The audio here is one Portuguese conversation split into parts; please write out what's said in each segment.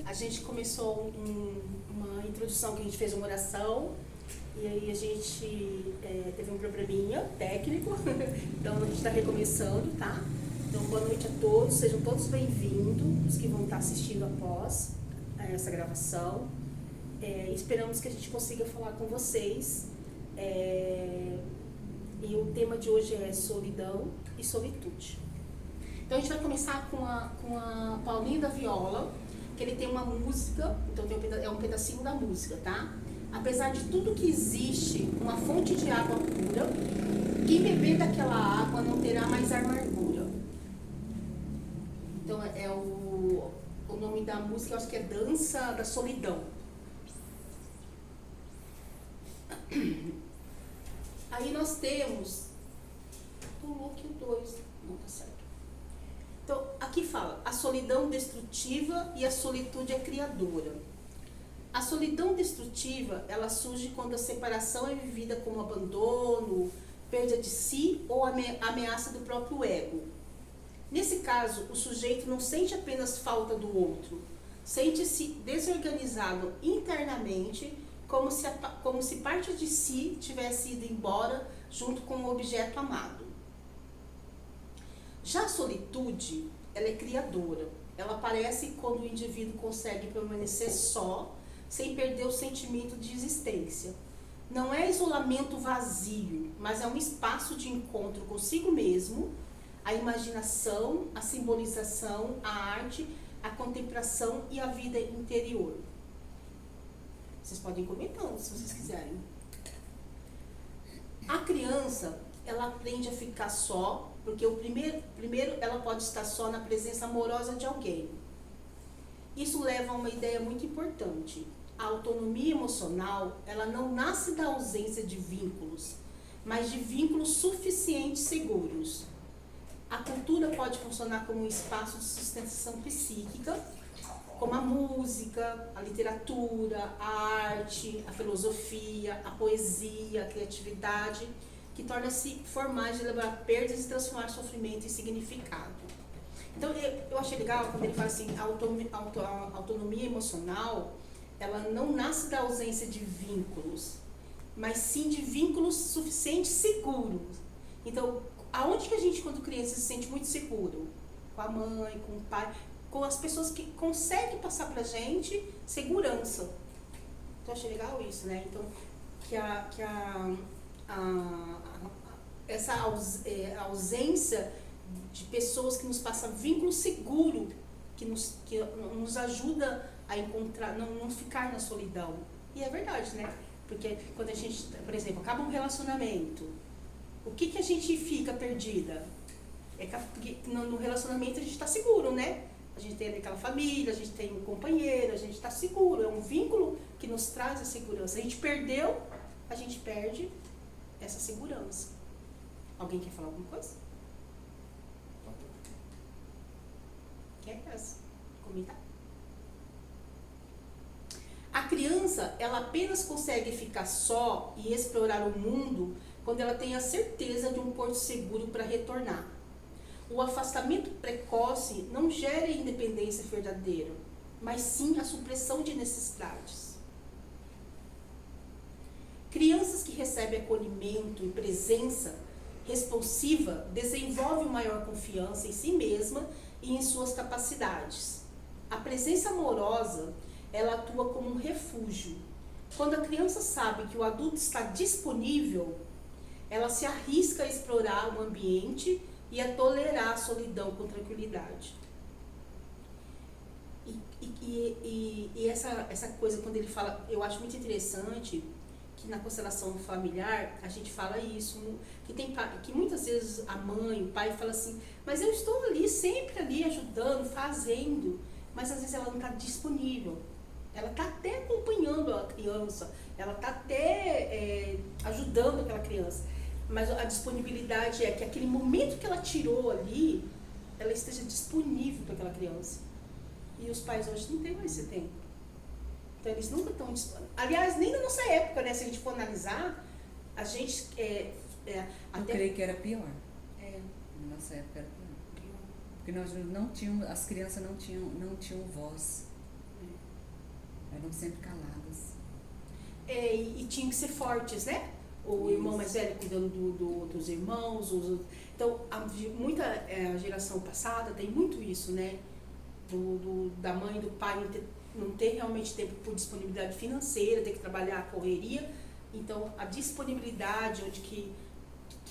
A gente começou uma introdução que a gente fez uma oração e aí a gente teve um probleminha técnico, então a gente está recomeçando, tá? Então boa noite a todos, sejam todos bem-vindos, os que vão estar assistindo após essa gravação. Esperamos que a gente consiga falar com vocês. E o tema de hoje é solidão e solitude. Então a gente vai começar com a Paulinho da Viola, que ele tem uma música, então é um pedacinho da música, tá? Apesar de tudo que existe, uma fonte de água pura, quem beber daquela água não terá mais amargura. Então o nome da música, eu acho que é Dança da Solidão. Aí nós temos o Luke 2, não tá certo. Então, aqui fala, a solidão destrutiva e a solitude é criadora. A solidão destrutiva, ela surge quando a separação é vivida como abandono, perda de si ou ameaça do próprio ego. Nesse caso, o sujeito não sente apenas falta do outro, sente-se desorganizado internamente, como se parte de si tivesse ido embora junto com o objeto amado. Já a solitude, ela é criadora. Ela aparece quando o indivíduo consegue permanecer só, sem perder o sentimento de existência. Não é isolamento vazio, mas é um espaço de encontro consigo mesmo, a imaginação, a simbolização, a arte, a contemplação e a vida interior. Vocês podem ir comentando, se vocês quiserem. A criança, ela aprende a ficar só, porque primeiro ela pode estar só na presença amorosa de alguém. Isso leva a uma ideia muito importante. A autonomia emocional, ela não nasce da ausência de vínculos, mas de vínculos suficientes seguros. A cultura pode funcionar como um espaço de sustentação psíquica, como a música, a literatura, a arte, a filosofia, a poesia, a criatividade, que torna-se formais de elaborar perdas e transformar sofrimento em significado. Então, eu achei legal quando ele fala assim, a autonomia emocional, ela não nasce da ausência de vínculos, mas sim de vínculos suficientes seguros. Então, aonde que a gente, quando criança, se sente muito seguro? Com a mãe, com o pai, com as pessoas que conseguem passar pra gente segurança. Então, eu achei legal isso, né? Então, essa ausência de pessoas que nos passam vínculo seguro, que nos ajuda a encontrar, não ficar na solidão. E é verdade, né? Porque quando a gente, por exemplo, acaba um relacionamento, o que a gente fica perdida? Porque no relacionamento a gente está seguro, né? A gente tem aquela família, a gente tem um companheiro, a gente está seguro. É um vínculo que nos traz a segurança. A gente perdeu, a gente perde essa segurança. Alguém quer falar alguma coisa? Quer comentar? A criança, ela apenas consegue ficar só e explorar o mundo quando ela tem a certeza de um porto seguro para retornar. O afastamento precoce não gera independência verdadeira, mas sim a supressão de necessidades. Crianças que recebem acolhimento e presença responsiva desenvolvem maior confiança em si mesma e em suas capacidades. A presença amorosa, ela atua como um refúgio. Quando a criança sabe que o adulto está disponível, ela se arrisca a explorar o ambiente e a tolerar a solidão com tranquilidade. E essa coisa, quando ele fala, eu acho muito interessante que na constelação familiar a gente fala isso, que muitas vezes a mãe, o pai fala assim, mas eu estou ali, sempre ali ajudando, fazendo, mas às vezes ela não está disponível. Ela está até acompanhando a criança, ela está até ajudando aquela criança, mas a disponibilidade é que aquele momento que ela tirou ali, ela esteja disponível para aquela criança. E os pais hoje não têm mais esse tempo. Então eles nunca estão disponíveis. Aliás, nem na nossa época, né? Se a gente for analisar, a gente... Eu creio que era pior. Na nossa época era pior. Porque nós não tínhamos, as crianças não tinham voz. Eram sempre caladas. E tinham que ser fortes, né? O irmão mais velho cuidando dos irmãos. Então, a geração passada tem muito isso, né? Da mãe e do pai não ter realmente tempo por disponibilidade financeira, ter que trabalhar a correria. Então, a disponibilidade, onde que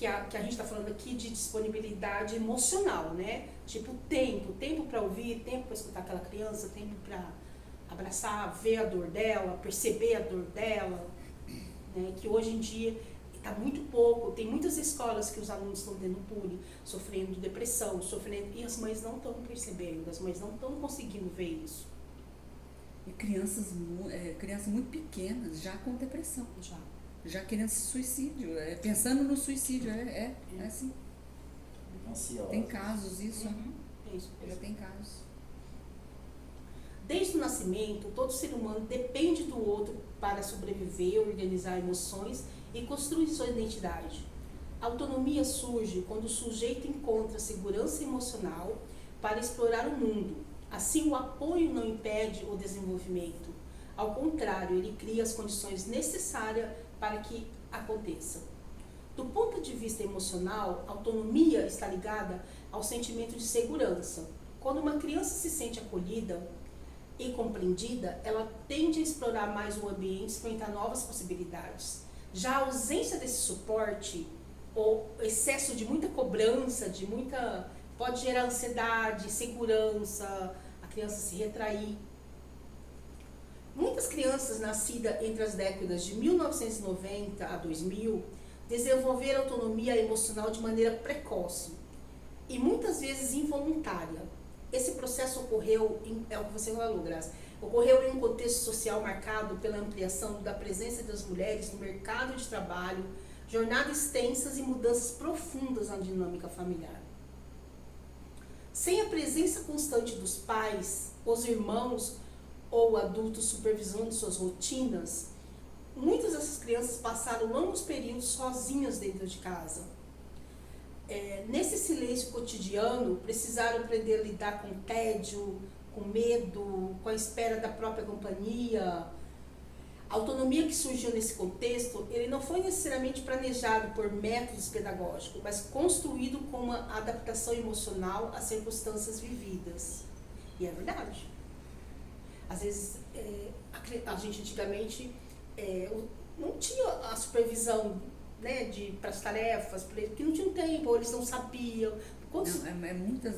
a gente está falando aqui de disponibilidade emocional, né? Tipo, tempo para ouvir, tempo para escutar aquela criança, tempo para abraçar, ver a dor dela, perceber a dor dela, né? Que hoje em dia está muito pouco. Tem muitas escolas que os alunos estão tendo bullying, sofrendo depressão, e as mães não estão percebendo, as mães não estão conseguindo ver isso. E crianças muito pequenas já com depressão. Já querendo suicídio, pensando no suicídio, é assim. Ansiosa. Tem casos isso, Isso. já tem casos. Desde o nascimento, todo ser humano depende do outro para sobreviver, organizar emoções e construir sua identidade. A autonomia surge quando o sujeito encontra segurança emocional para explorar o mundo. Assim, o apoio não impede o desenvolvimento. Ao contrário, ele cria as condições necessárias para que aconteça. Do ponto de vista emocional, a autonomia está ligada ao sentimento de segurança. Quando uma criança se sente acolhida e compreendida, ela tende a explorar mais o ambiente, experimentar novas possibilidades. Já a ausência desse suporte, ou excesso de muita cobrança, pode gerar ansiedade, insegurança, a criança se retrair. Muitas crianças nascidas entre as décadas de 1990 a 2000 desenvolveram autonomia emocional de maneira precoce e muitas vezes involuntária. Esse processo ocorreu, é o que você falou, Graça, ocorreu em um contexto social marcado pela ampliação da presença das mulheres no mercado de trabalho, jornadas extensas e mudanças profundas na dinâmica familiar. Sem a presença constante dos pais, os irmãos ou adultos supervisionando suas rotinas, muitas dessas crianças passaram longos períodos sozinhas dentro de casa. Nesse silêncio cotidiano, precisaram aprender a lidar com tédio, com medo, com a espera da própria companhia. A autonomia que surgiu nesse contexto, ele não foi necessariamente planejado por métodos pedagógicos, mas construído com uma adaptação emocional às circunstâncias vividas. E é verdade. Às vezes, a gente antigamente não tinha a supervisão, né, para as tarefas, porque não tinham tempo, ou eles não sabiam. Muitas,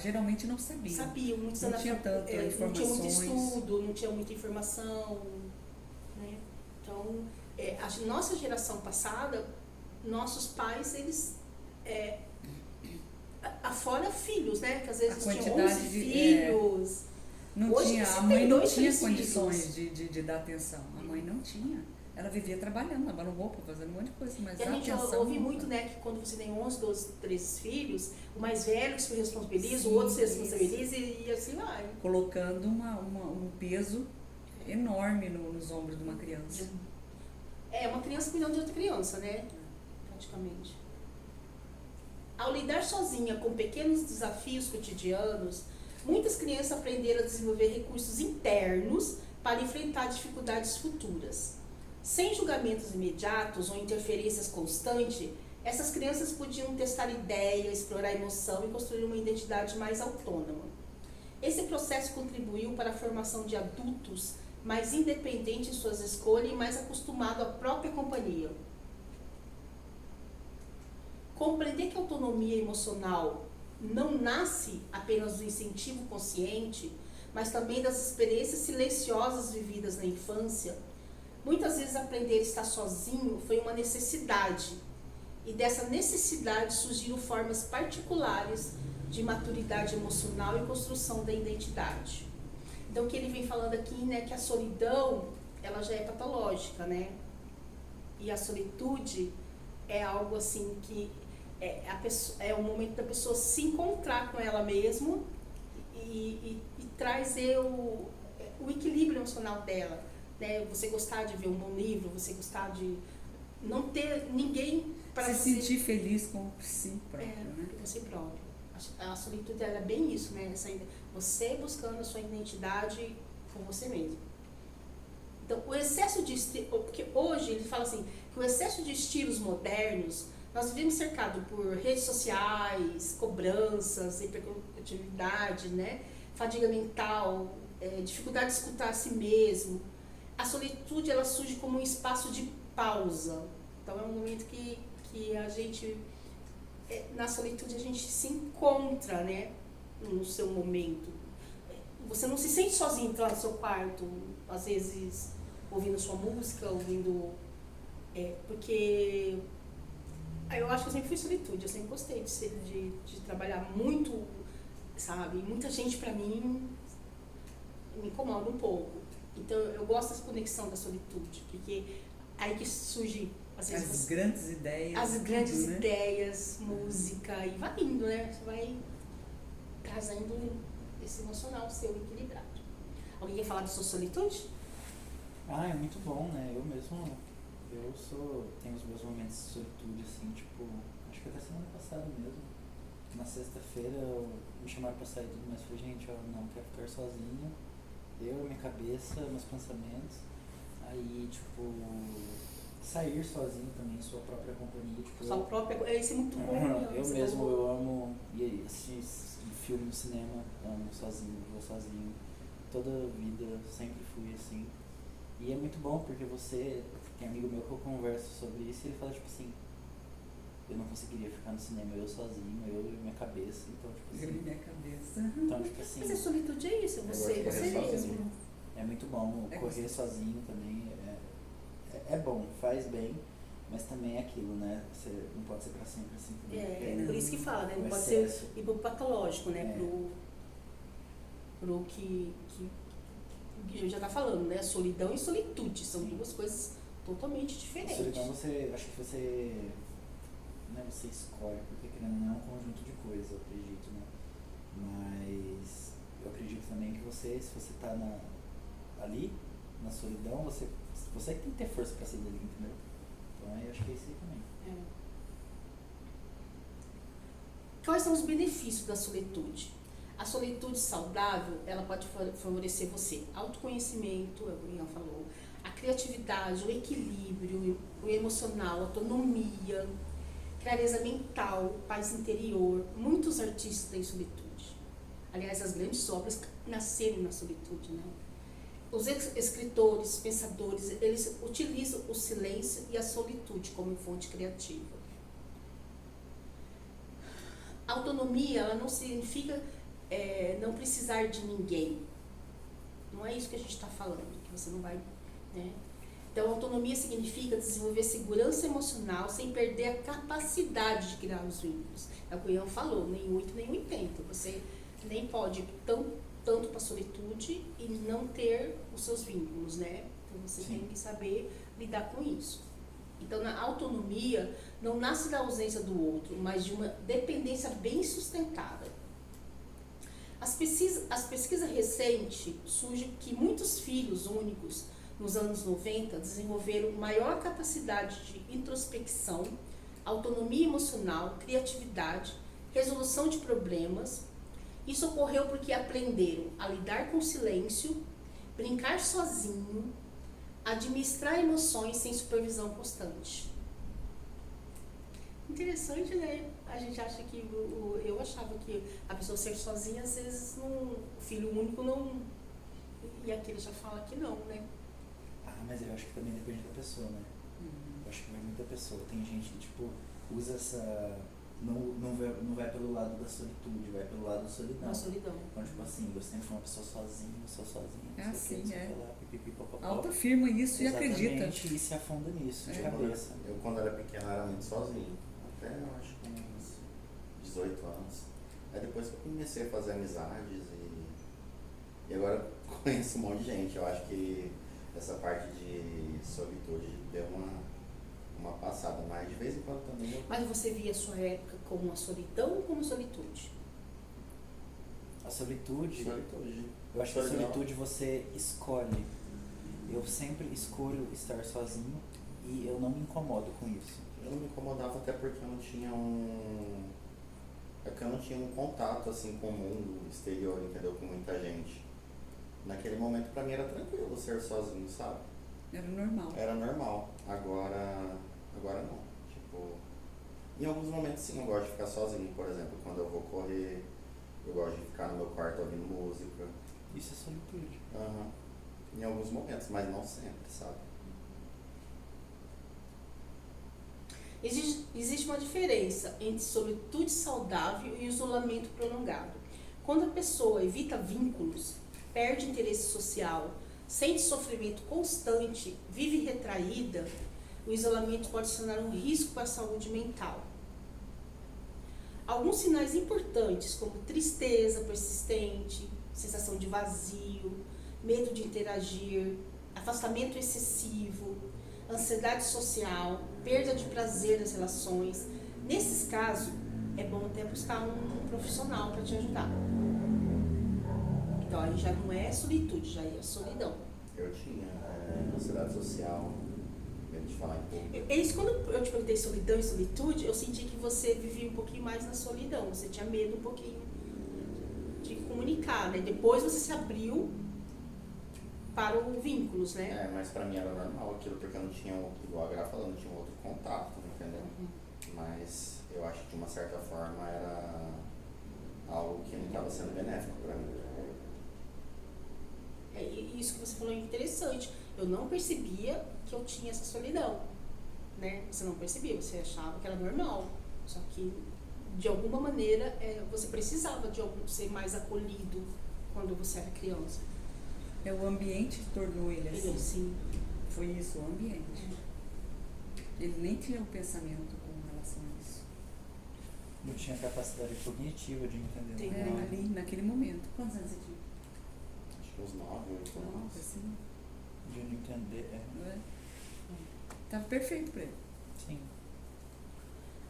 geralmente não sabiam. Muitos não tinha tanta informações. Não tinha muito estudo, não tinha muita informação. Né? Então, a nossa geração passada, nossos pais, eles... afora filhos, né? Que às vezes tinham 11 filhos. A mãe não tinha condições de dar atenção. A mãe não tinha. Ela vivia trabalhando, lavando roupa, fazendo um monte de coisa, mas a gente atenção, ouve muito, né, que quando você tem 11, 12, 13 filhos, o mais velho se responsabiliza, o outro se responsabiliza e assim vai. Colocando um peso enorme nos ombros de uma criança. Uma criança cuidando de outra criança, né? Praticamente. Ao lidar sozinha com pequenos desafios cotidianos, muitas crianças aprenderam a desenvolver recursos internos para enfrentar dificuldades futuras. Sem julgamentos imediatos ou interferências constantes, essas crianças podiam testar ideias, explorar emoção e construir uma identidade mais autônoma. Esse processo contribuiu para a formação de adultos mais independentes em suas escolhas e mais acostumados à própria companhia. Compreender que a autonomia emocional não nasce apenas do incentivo consciente, mas também das experiências silenciosas vividas na infância. Muitas vezes aprender a estar sozinho foi uma necessidade, e dessa necessidade surgiram formas particulares de maturidade emocional e construção da identidade. Então, o que ele vem falando aqui, né, que a solidão, ela já é patológica, né? E a solitude é algo assim que é o momento da pessoa se encontrar com ela mesma e trazer o equilíbrio emocional dela. Né? Você gostar de ver um bom livro, você gostar de não ter ninguém para se sentir feliz com si próprio, né? Com si próprio. A solitude ela é bem isso, né? Você buscando a sua identidade com você mesmo. Então, o excesso de porque hoje ele fala assim, que o excesso de estilos modernos, nós vivemos cercados por redes sociais, cobranças, hiperconectividade, né? Fadiga mental, dificuldade de escutar a si mesmo. A solitude, ela surge como um espaço de pausa. Então, é um momento que a gente, na solitude, a gente se encontra, né? No seu momento. Você não se sente sozinho entrar no seu quarto, às vezes ouvindo sua música, porque eu acho que eu sempre fui solitude, eu sempre gostei de trabalhar muito, sabe? Muita gente pra mim me incomoda um pouco. Então eu gosto dessa conexão da solitude, porque aí que surge às vezes As grandes ideias. as grandes tudo, né? ideias, música, e vai indo, né? Você vai trazendo esse emocional seu equilibrado. Alguém quer falar da sua solitude? Ah, é muito bom, né? Tenho os meus momentos de solitude, assim, tipo, acho que até semana passada mesmo. Na sexta-feira me chamaram pra sair tudo, mas falei, gente, eu não quero ficar sozinho. Eu, minha cabeça, meus pensamentos. Aí, tipo, sair sozinho também, sua própria companhia. Tipo, Sua própria. Esse é muito bom. né? eu Você mesmo, falou. eu amo ir assistir filme no cinema, amo sozinho, vou sozinho. Toda a vida sempre fui assim. E é muito bom porque tem amigo meu que eu converso sobre isso e ele fala tipo assim, eu não conseguiria ficar no cinema eu sozinho, eu e minha cabeça, então tipo Eu e assim. minha cabeça. Então, tipo assim, Mas a solitude é isso, é você, Eu gosto de você correr mesmo. sozinho. é muito bom É correr gostoso. sozinho também, é bom, faz bem, mas também é aquilo, né? Você não pode ser pra sempre assim também. porque Por isso que fala, né? Não o pode excesso. ser ir pro patológico, né? É. Pro que eu já tá falando, né? Solidão e solitude são Sim. duas coisas totalmente A diferentes. solidão acho que você, não é você escolhe, porque querendo ou não é um conjunto de coisas, eu acredito, né? Mas eu acredito também que se você tá ali, na solidão, você que tem que ter força pra sair dali, entendeu? Então eu acho que é isso aí também. É. Quais são os benefícios da solitude? A solitude saudável, ela pode favorecer você. Autoconhecimento, é o que o Ian falou, a criatividade, o equilíbrio, o emocional, autonomia, clareza mental, paz interior. Muitos artistas têm solitude. Aliás, as grandes obras nasceram na solitude, né? Os escritores, pensadores, eles utilizam o silêncio e a solitude como fonte criativa. Autonomia, ela não significa não precisar de ninguém. Não é isso que a gente está falando, que você não vai, né? Então, autonomia significa desenvolver segurança emocional sem perder a capacidade de criar os vínculos. É o que o Ian falou, nem 8 nem 80. Você nem pode ir tanto para a solitude e não ter os seus vínculos, né? Então, você Sim. tem que saber lidar com isso. Então, na autonomia, não nasce da ausência do outro, mas de uma dependência bem sustentada. As pesquisas recentes surgem que muitos filhos únicos, nos anos 90, desenvolveram maior capacidade de introspecção, autonomia emocional, criatividade, resolução de problemas. Isso ocorreu porque aprenderam a lidar com o silêncio, brincar sozinho, administrar emoções sem supervisão constante. Interessante, né? A gente acha que, eu achava que a pessoa ser sozinha, às vezes, o filho único não... E aqui ele já fala que não, né? Ah, mas eu acho que também depende da pessoa, né? Eu acho que vai muita pessoa. Tem gente que, tipo, usa essa... Não vai pelo lado da solitude, vai pelo lado da solidão. Na solidão. Então, tipo assim, eu sempre fui uma pessoa sozinha, eu sou sozinha, Ah, não sei o que, sim, não sei o é. que lá, pipipi, popopó. Autoafirma isso e acredita. Exatamente, e se afunda nisso, de É. cabeça. Eu, quando era pequeno, era muito sozinho. Até, eu acho que uns 18 anos. Aí depois que eu comecei a fazer amizades e agora conheço um monte de gente. Eu acho que essa parte de solitude deu uma passada, mas de vez em quando também eu... Mas você via a sua época como uma solidão ou como solitude? A solitude, Solitude. eu acho que a Solidão. solitude você escolhe. Eu sempre escolho estar sozinho e eu não me incomodo com isso. Eu não me incomodava até porque eu não tinha eu não tinha um contato assim com o mundo exterior, entendeu? Com muita gente. Naquele momento pra mim era tranquilo ser sozinho, sabe? Era normal. Era normal. Agora não. Tipo, em alguns momentos sim, eu gosto de ficar sozinho, por exemplo, quando eu vou correr, eu gosto de ficar no meu quarto ouvindo música. Isso é solitude. Aham. Em alguns momentos, mas não sempre, sabe? Existe uma diferença entre solitude saudável e isolamento prolongado. Quando a pessoa evita vínculos, perde interesse social, sente sofrimento constante, vive retraída, o isolamento pode se tornar um risco para a saúde mental. Alguns sinais importantes, como tristeza persistente, sensação de vazio, medo de interagir, afastamento excessivo, ansiedade social, perda de prazer nas relações. Nesses casos, é bom até buscar um profissional para te ajudar. Então aí já não é solitude, já é solidão. Eu tinha ansiedade social, medo de falar em público. É isso, quando eu te perguntei solidão e solitude, eu senti que você vivia um pouquinho mais na solidão, você tinha medo um pouquinho de comunicar, né? Depois você se abriu para os vínculos, né? Mas pra mim era normal aquilo, porque eu não tinha, igual a Gra falou, não tinha outro contato, entendeu? Mas eu acho que de uma certa forma era algo que não estava sendo benéfico pra mim. E isso que você falou é interessante. Eu não percebia que eu tinha essa solidão, né? Você não percebia, você achava que era normal. Só que, de alguma maneira, você precisava de ser mais acolhido quando você era criança. O ambiente que tornou ele assim. Sim. Foi isso, o ambiente. Ele nem tinha um pensamento com relação a isso. Não tinha capacidade cognitiva de entender. Sim. Ali, naquele momento. Quantos anos você tinha? Acho que uns 9, 8 anos. Assim, De não entender. não é? Tava perfeito pra ele. Sim.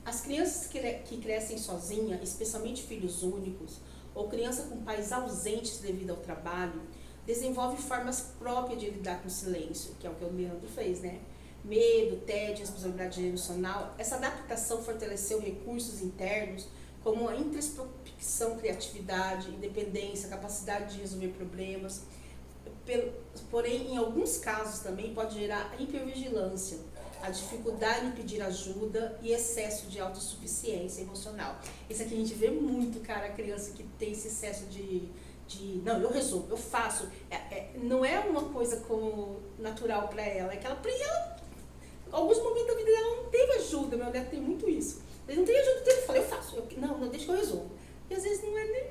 As crianças que crescem sozinhas, especialmente filhos únicos, ou criança com pais ausentes devido ao trabalho, desenvolve formas próprias de lidar com o silêncio, que é o que o Leandro fez, né? Medo, tédio, responsabilidade emocional. Essa adaptação fortaleceu recursos internos como a introspecção, criatividade, independência, capacidade de resolver problemas. Porém, em alguns casos também pode gerar hipervigilância, a dificuldade em pedir ajuda e excesso de autossuficiência emocional. Isso aqui a gente vê muito, cara, a criança que tem esse excesso de não, eu resolvo, eu faço. Não é uma coisa como natural para ela, é que ela, em alguns momentos da vida dela não teve ajuda. Meu neto tem muito isso. Ele não tem ajuda, então ele fala, eu faço. Não, deixa que eu resolvo. E às vezes não é nem,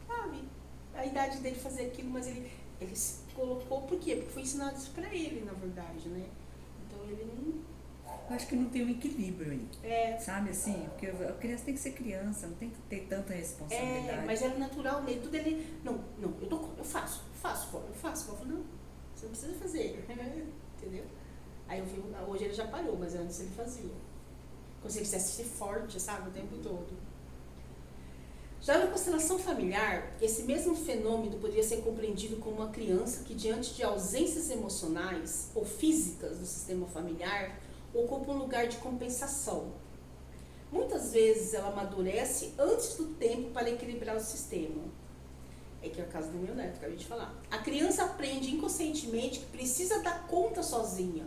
sabe, a idade dele fazer aquilo, mas ele se colocou, por quê? Porque foi ensinado isso pra ele, na verdade, né? Então ele não... Eu acho que não tem um equilíbrio aí. É, Sabe assim? Porque a criança tem que ser criança, não tem que ter tanta responsabilidade. mas era natural nele, tudo ele... Não, eu faço. Eu falo, não, você não precisa fazer, entendeu? Aí eu vi, hoje ele já parou, mas antes ele fazia. Como se ele quisesse ser forte, sabe, o tempo todo. Já na constelação familiar, esse mesmo fenômeno poderia ser compreendido como uma criança que, diante de ausências emocionais ou físicas do sistema familiar, ocupa um lugar de compensação. Muitas vezes ela amadurece antes do tempo para equilibrar o sistema. É que é o caso do meu neto, que eu acabei de falar. A criança aprende inconscientemente que precisa dar conta sozinha,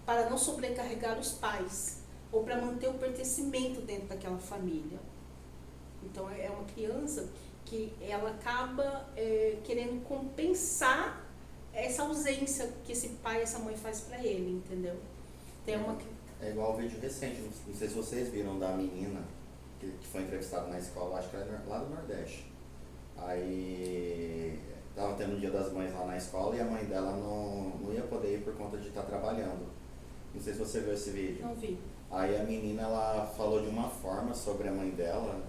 para não sobrecarregar os pais, ou para manter o pertencimento dentro daquela família. Então é uma criança que ela acaba querendo compensar essa ausência que esse pai e essa mãe faz para ele, entendeu? É igual o vídeo recente, não sei se vocês viram, da menina que foi entrevistada na escola, acho que era lá do Nordeste. Aí tava tendo o Dia das Mães lá na escola e a mãe dela não ia poder ir por conta de estar trabalhando. Não sei se você viu esse vídeo. Não vi. Aí a menina, ela falou de uma forma sobre a mãe dela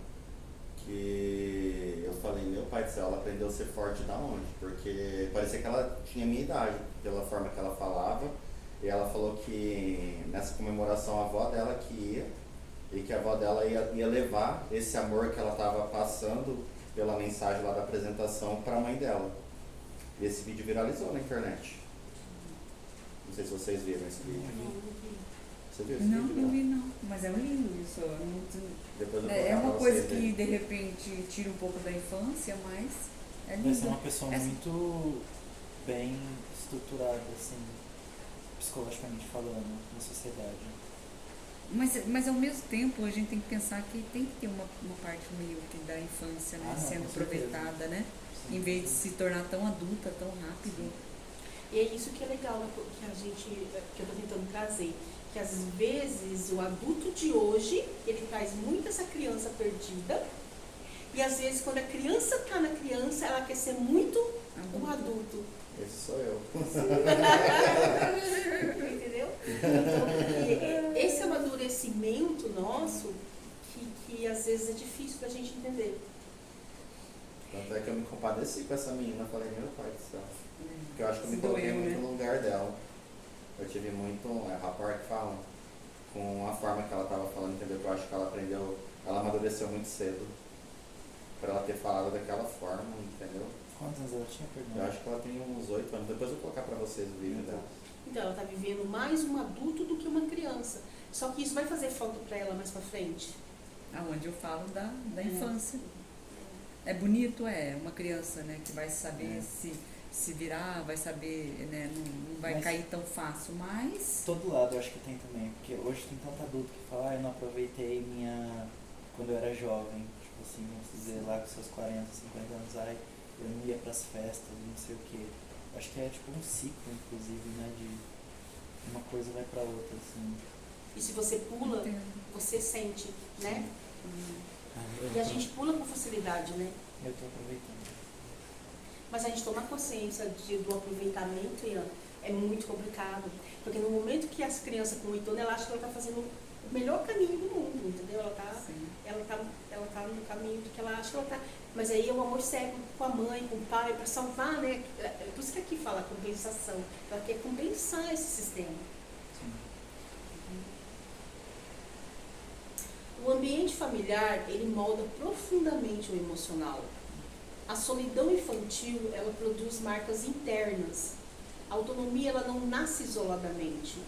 que eu falei, meu pai do céu, ela aprendeu a ser forte da onde? Porque parecia que ela tinha a minha idade, pela forma que ela falava. E ela falou que nessa comemoração a avó dela que ia, e que a avó dela ia levar esse amor que ela estava passando pela mensagem lá da apresentação para a mãe dela. E esse vídeo viralizou na internet. Não sei se vocês viram esse vídeo. Você viu esse Não, vídeo? não vi não. Mas é lindo isso. Depois eu vou É colocar uma pra coisa vocês que verem. de repente tira um pouco da infância, mas é Vai ser lindo. uma pessoa muito bem estruturada, assim. psicologicamente falando, na sociedade. Mas ao mesmo tempo a gente tem que pensar que tem que ter uma parte meio que da infância, né, Ah, não, sendo com certeza. aproveitada, né? Sim. Em vez de se tornar tão adulta, tão rápido. E é isso que é legal, né, que a gente, que eu tô tentando trazer. Que às vezes o adulto de hoje, ele traz muito essa criança perdida. E às vezes quando a criança tá na criança, ela quer ser muito um adulto. Esse sou eu. Entendeu? Então, esse amadurecimento nosso, que às vezes é difícil da gente entender. Tanto é que eu me compadeci com essa menina, eu falei, meu pai do céu. Porque eu acho que eu me Se coloquei doeu, muito né? no lugar dela. Eu tive muito, rapport que fala, com a forma que ela estava falando, entendeu? Que eu acho que ela aprendeu, ela amadureceu muito cedo. Pra ela ter falado daquela forma, entendeu? Quantos anos ela tinha, perdão? Eu acho que ela tem uns 8 anos. Depois eu vou colocar pra vocês o vídeo dela. Então ela tá vivendo mais um adulto do que uma criança. Só que isso vai fazer falta pra ela mais pra frente. Aonde eu falo da infância. É bonito, uma criança, né, que vai saber se virar, vai saber, né, não vai Mas- cair tão fácil, mas Todo lado eu acho que tem também, porque hoje tem tanto adulto que fala, eu não aproveitei quando eu era jovem, tipo assim, vamos dizer, lá com seus 40, 50 anos, eu não ia pras festas, não sei o que. Acho que é tipo um ciclo, inclusive, né, de uma coisa vai pra outra, assim. E se você pula, entendo. você sente, né? Eu E a gente pula com facilidade, né? Eu tô aproveitando. Mas a gente tomar consciência do aproveitamento, Ian, é muito complicado. Porque no momento que as crianças com 8 anos, ela acha que ela está fazendo o melhor caminho do mundo, entendeu? Ela tá no caminho do que ela acha que ela tá. Mas aí é o amor cego com a mãe, com o pai, para salvar, né? Por isso que aqui fala compensação. Ela quer compensar esse sistema. Sim. O ambiente familiar, ele molda profundamente o emocional. A solidão infantil, ela produz marcas internas. A autonomia, ela não nasce isoladamente.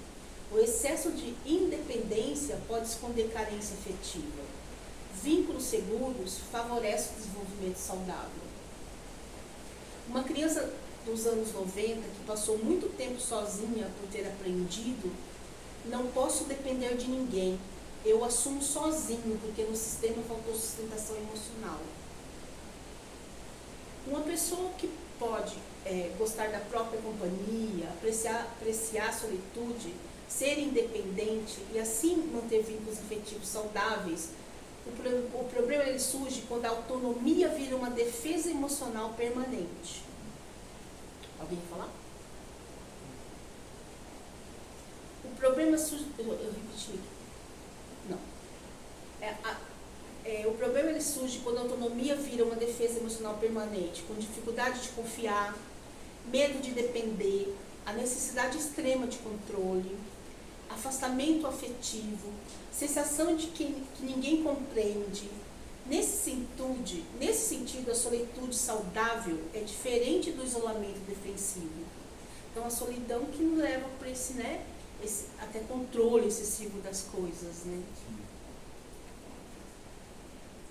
O excesso de independência pode esconder carência afetiva. Vínculos seguros favorecem o desenvolvimento saudável. Uma criança dos anos 90 que passou muito tempo sozinha por ter aprendido, não posso depender de ninguém. Eu assumo sozinho, porque no sistema faltou sustentação emocional. Uma pessoa que pode gostar da própria companhia, apreciar a solitude, ser independente e assim manter vínculos afetivos saudáveis, o problema ele surge quando a autonomia vira uma defesa emocional permanente. Alguém quer falar? O problema surge... Eu repeti. Não. O problema ele surge quando a autonomia vira uma defesa emocional permanente, com dificuldade de confiar, medo de depender, a necessidade extrema de controle, afastamento afetivo, sensação de que ninguém compreende. Nesse sentido, a solitude saudável é diferente do isolamento defensivo. Então, a solidão que nos leva para esse até controle excessivo das coisas, né? Sim.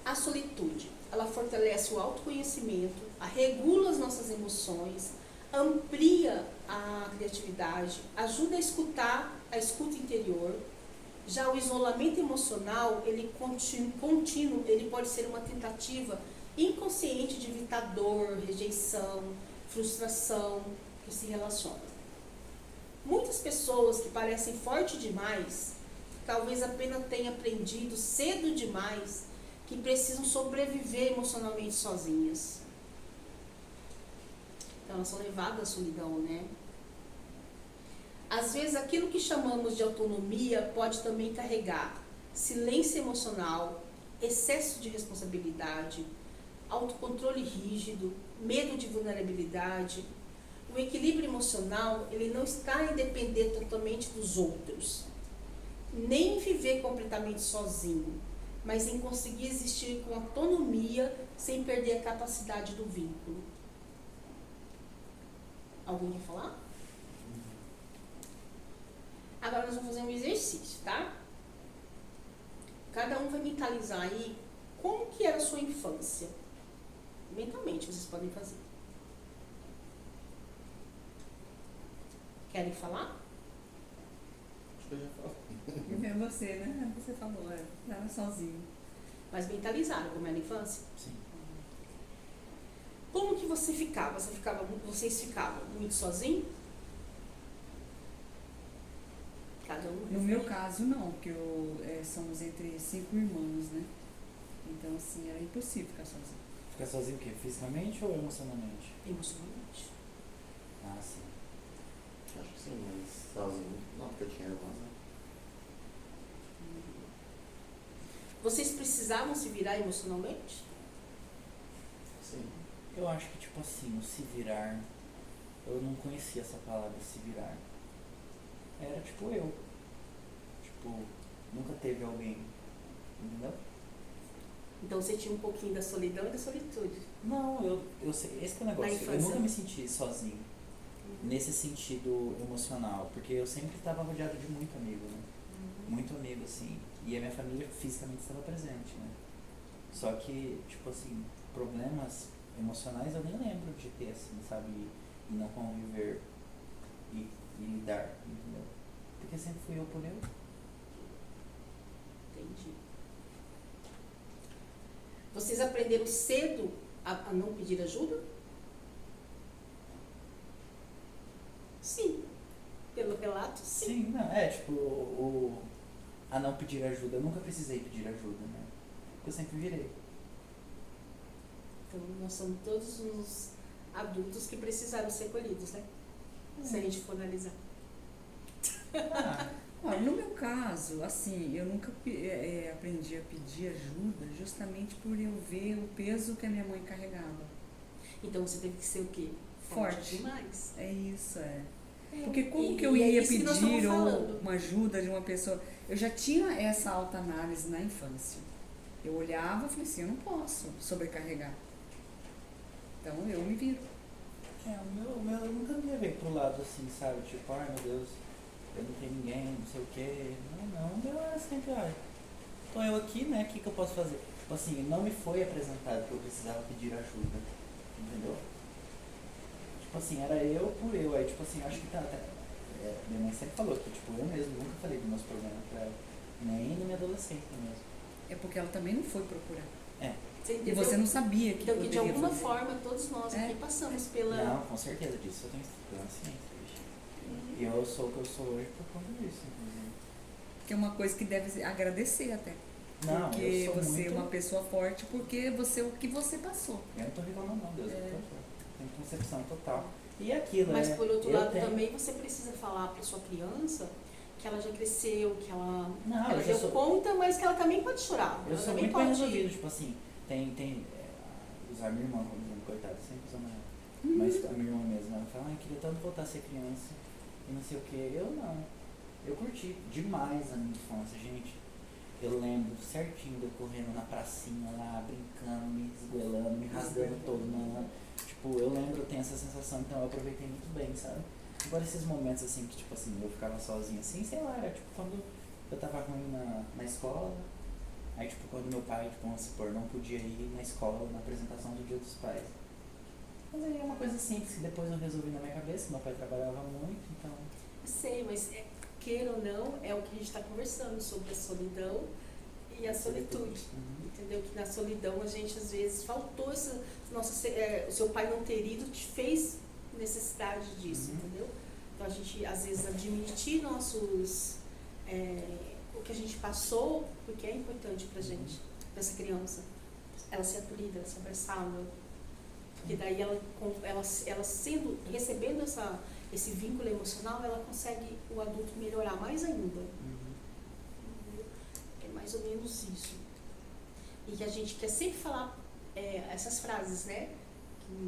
A solitude, ela fortalece o autoconhecimento, regula as nossas emoções, amplia a criatividade, ajuda a escutar a escuta interior. Já o isolamento emocional, ele contínuo, ele pode ser uma tentativa inconsciente de evitar dor, rejeição, frustração que se relacionam. Muitas pessoas que parecem fortes demais, talvez apenas tenham aprendido cedo demais que precisam sobreviver emocionalmente sozinhas. Então, elas são levadas à solidão, né? Às vezes, aquilo que chamamos de autonomia pode também carregar silêncio emocional, excesso de responsabilidade, autocontrole rígido, medo de vulnerabilidade. O equilíbrio emocional, ele não está em depender totalmente dos outros, nem em viver completamente sozinho, mas em conseguir existir com autonomia sem perder a capacidade do vínculo. Alguém quer falar? Agora nós vamos fazer um exercício, tá? Cada um vai mentalizar aí como que era a sua infância. Mentalmente vocês podem fazer. Querem falar? que eu já falei. É você, né? Você falou, era sozinho. Mas mentalizaram como era na infância? Sim. Como que você ficava? Vocês ficavam muito sozinhos? Cada um? No meu caso, não, porque somos entre 5 irmãos, né? Então, assim, era impossível ficar sozinho. Ficar sozinho o quê? Fisicamente ou emocionalmente? Emocionalmente. Ah, sim. Acho que sim, mas sozinho. Não, porque eu tinha irmãs, né? Vocês precisavam se virar emocionalmente? Sim. Eu acho que, tipo assim, o se virar, eu não conhecia essa palavra, se virar. Era tipo eu. Tipo, nunca teve alguém, entendeu? Então você tinha um pouquinho da solidão e da solitude. Não, eu sei, esse que é o Na negócio. Eu infância. nunca me senti sozinho, nesse sentido emocional, porque eu sempre estava rodeado de muito amigo, né? Muito amigo, assim, e a minha família fisicamente estava presente, né? Só que, tipo assim, problemas emocionais eu nem lembro de ter, assim, sabe? E não conviver e lidar, entendeu? Porque sempre fui eu por eu. Entendi. Vocês aprenderam cedo a não pedir ajuda? Sim. Pelo relato, sim. Sim, não, tipo, a não pedir ajuda, eu nunca precisei pedir ajuda, né? Porque eu sempre virei. Então nós somos todos uns adultos que precisaram ser colhidos, né? Se a gente for analisar. Olha, no meu caso, assim, eu nunca aprendi a pedir ajuda justamente por eu ver o peso que a minha mãe carregava. Então você teve que ser o quê? Forte. Demais. É isso, Porque como que eu é ia isso que nós pedir estamos falando. uma ajuda de uma pessoa? Eu já tinha essa autoanálise na infância. Eu olhava e falei assim, eu não posso sobrecarregar. Então eu me viro. O meu eu nunca me levei pro lado assim, sabe? Tipo, ai meu Deus, eu não tenho ninguém, não sei o quê. Não, o meu é sempre, olha, tô eu aqui, né? O que eu posso fazer? Tipo assim, não me foi apresentado que eu precisava pedir ajuda, entendeu? Tipo assim, era eu por eu. Aí, tipo assim, acho que minha mãe sempre falou que, tipo, eu mesmo nunca falei dos meus problemas pra ela. Nem na minha adolescência mesmo. É porque ela também não foi procurar. E entendeu? você não sabia que Então, que de poderia alguma fazer. forma todos nós aqui passamos pela. Não, com certeza disso eu tenho ciência, bicho. E eu sou o que eu sou hoje por conta disso, inclusive. Que é uma coisa que deve agradecer até. Não, porque eu sou você muito... é uma pessoa forte, porque você o que você passou. Eu não tô reclamando não, Deus, eu tenho concepção total. E aquilo, Mas por outro lado tenho... também você precisa falar para sua criança que ela já cresceu, que ela, Não, ela eu já deu conta, mas que ela também pode chorar. Eu ela sou também muito bem pode resolvido, tipo assim, usar minha irmã como exemplo, coitada, sempre usando ela. Mas a minha irmã mesmo, ela fala, queria tanto voltar a ser criança e não sei o que. Eu não. Eu curti demais a minha infância, gente. Eu lembro certinho de eu correndo na pracinha lá, brincando, me esgoelando, me rasgando todo, né? Tipo, eu lembro, eu tenho essa sensação, então eu aproveitei muito bem, sabe? Agora esses momentos assim, que tipo assim, eu ficava sozinho assim, sei lá, era tipo quando eu tava ruim na escola, aí tipo quando meu pai, tipo, vamos supor, não podia ir na escola na apresentação do Dia dos Pais. Mas aí é uma coisa simples que depois eu resolvi na minha cabeça, meu pai trabalhava muito, então... Sei, mas queira ou não, é o que a gente está conversando sobre a solidão e a solitude. Entendeu? Que na solidão a gente às vezes faltou essa nossa, o seu pai não ter ido te fez necessidade disso, entendeu? Então a gente às vezes admitir nossos o que a gente passou, porque é importante pra gente, pra essa criança, ela ser acolhida, ela ser abraçada, porque daí ela recebendo esse vínculo emocional, ela consegue o adulto melhorar mais ainda. É mais ou menos isso. E que a gente quer sempre falar essas frases, né?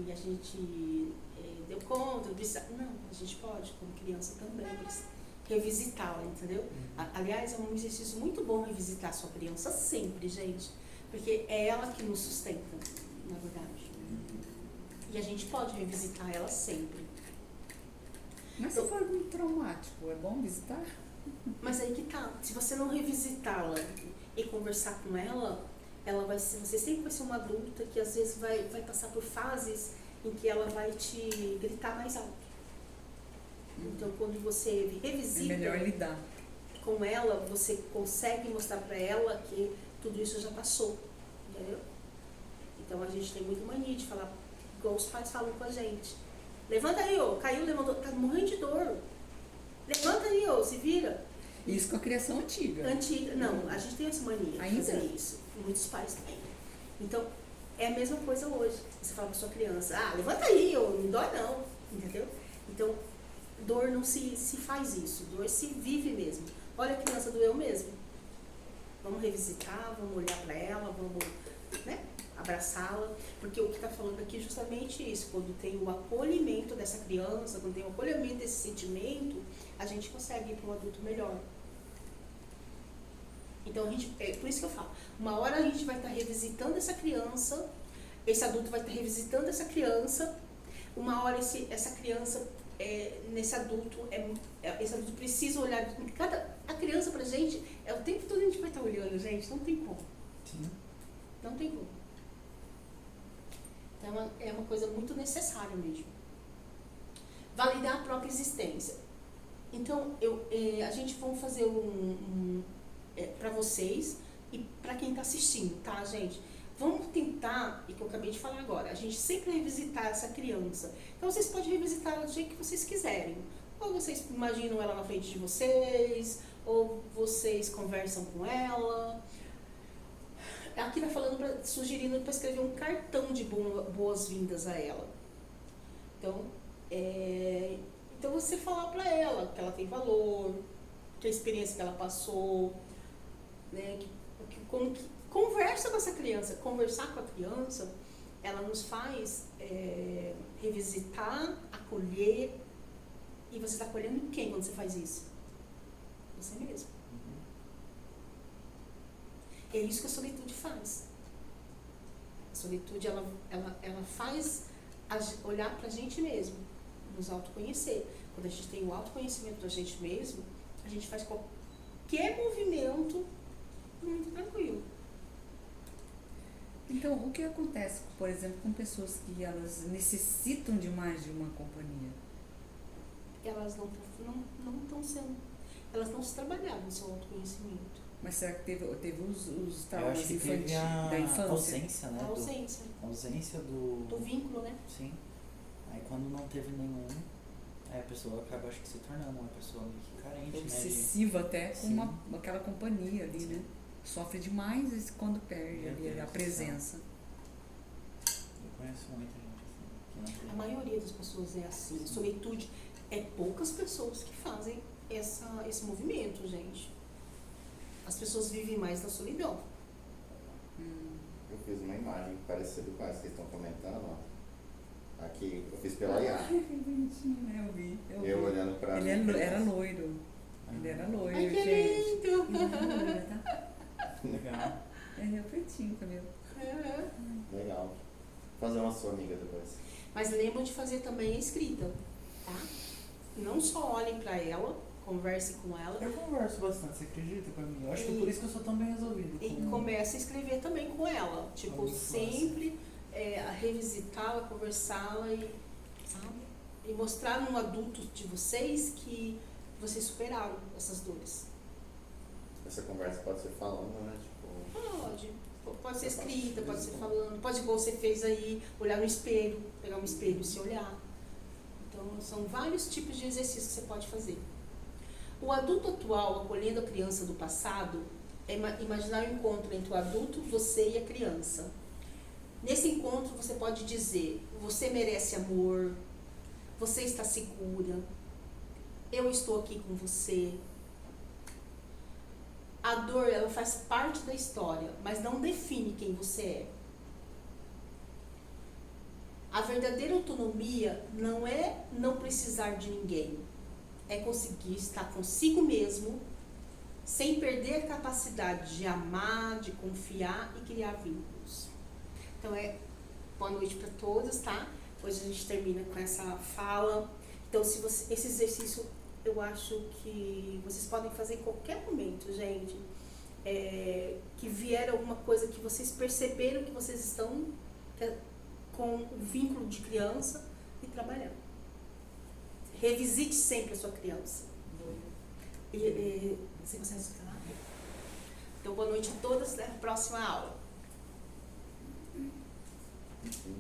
Que a gente deu conta, não, a gente pode, como criança também, revisitá-la, entendeu? Aliás, é um exercício muito bom revisitar a sua criança sempre, gente, porque é ela que nos sustenta, na verdade. E a gente pode revisitar ela sempre. Mas se for muito traumático, é bom visitar? Mas aí que tá, se você não revisitá-la e conversar com ela você sempre vai ser uma adulta que às vezes vai passar por fases em que ela vai te gritar mais alto. Então quando você revisita... É melhor lidar. com ela, você consegue mostrar para ela que tudo isso já passou, entendeu? Então a gente tem muita mania de falar, igual os pais falam com a gente. Levanta aí, ó, caiu, levantou, tá morrendo de dor. Levanta aí, ó, se vira. Isso com a criação antiga. Antiga, não, a gente tem essa mania de Ainda? fazer isso. Muitos pais têm. Então, é a mesma coisa hoje. Você fala pra sua criança, levanta aí, ó, não dói não, entendeu? Então, dor não se faz isso, dor se vive mesmo. Olha, a criança doeu mesmo. Vamos revisitar, vamos olhar para ela, vamos, né, abraçá-la. Porque o que está falando aqui é justamente isso. Quando tem o acolhimento dessa criança, quando tem o acolhimento desse sentimento, a gente consegue ir para um adulto melhor. Então, é por isso que eu falo. Uma hora a gente vai estar revisitando essa criança, esse adulto vai estar revisitando essa criança, uma hora essa criança... nesse adulto, esse adulto precisa olhar, a criança pra gente, o tempo todo a gente vai estar olhando, gente, não tem como. Sim. Não tem como. Então é uma coisa muito necessária mesmo. Validar a própria existência. Então, a gente vai fazer para vocês e para quem está assistindo, tá, gente? Vamos tentar, e que eu acabei de falar agora, a gente sempre revisitar essa criança. Então vocês podem revisitar do jeito que vocês quiserem. Ou vocês imaginam ela na frente de vocês, ou vocês conversam com ela. Aqui está falando, sugerindo para escrever um cartão de boas-vindas a ela. Então, então você falar para ela que ela tem valor, que a experiência que ela passou, né, conversa com essa criança. Conversar com a criança, ela nos faz revisitar, acolher. E você está acolhendo quem quando você faz isso? Você mesmo. É isso que a solitude faz. A solitude, ela faz olhar para a gente mesmo, nos autoconhecer. Quando a gente tem o autoconhecimento da gente mesmo, a gente faz qualquer movimento muito tranquilo. Então, o que acontece, por exemplo, com pessoas que elas necessitam de mais de uma companhia? Elas não estão sendo, elas não se trabalharam no seu autoconhecimento. Mas será que teve os Eu acho traumas que infantis teve a da infância? ausência, né? A ausência A ausência do... do vínculo, né? Sim. Aí quando não teve nenhum, aí a pessoa acaba, acho que, se tornando uma pessoa meio que carente, né? Obsessiva até com Sim. aquela companhia ali, né? Sofre demais quando perde Meu ali Deus a do presença. Eu conheço muita gente assim, que não tem. A maioria das pessoas é assim. Solitude, poucas pessoas que fazem esse movimento, gente. As pessoas vivem mais na solidão. Eu fiz uma imagem parecida com essa que vocês estão comentando, ó. Aqui, eu fiz pela IA. Que bonitinho, né? Eu vi. Eu olhando pra Ele mim. era loiro. Ele era loiro, Ai, que gente. lindo! Loiro, tá? Legal. Ele é pretinho, cabelo. Legal. Vou fazer uma sua amiga depois. Mas lembram de fazer também a escrita, tá? Não só olhem pra ela, conversem com ela, Eu converso bastante, você acredita com a minha? Eu acho que é por isso que eu sou tão bem resolvido. e comece a escrever também com ela. Tipo, Como sempre a revisitá-la, conversá-la e, sabe? E mostrar no adulto de vocês que vocês superaram essas dores. Essa conversa pode ser falando, né? Tipo, Pode ser escrita, pode ser falando, pode igual você fez aí, olhar no espelho, pegar um espelho e se olhar. Então, são vários tipos de exercícios que você pode fazer. O adulto atual, acolhendo a criança do passado, é imaginar o encontro entre o adulto, você e a criança. Nesse encontro, você pode dizer, você merece amor, você está segura, eu estou aqui com você. A dor, ela faz parte da história, mas não define quem você é. A verdadeira autonomia não é não precisar de ninguém. É conseguir estar consigo mesmo, sem perder a capacidade de amar, de confiar e criar vínculos. Então, boa noite para todos, tá? Hoje a gente termina com essa fala. Então, esse exercício, eu acho que vocês podem fazer em qualquer momento, gente. Que vier alguma coisa que vocês perceberam que vocês estão com o vínculo de criança e trabalhando. Revisite sempre a sua criança. Você consegue escutar? Então, boa noite a todos, até a próxima aula. Enfim.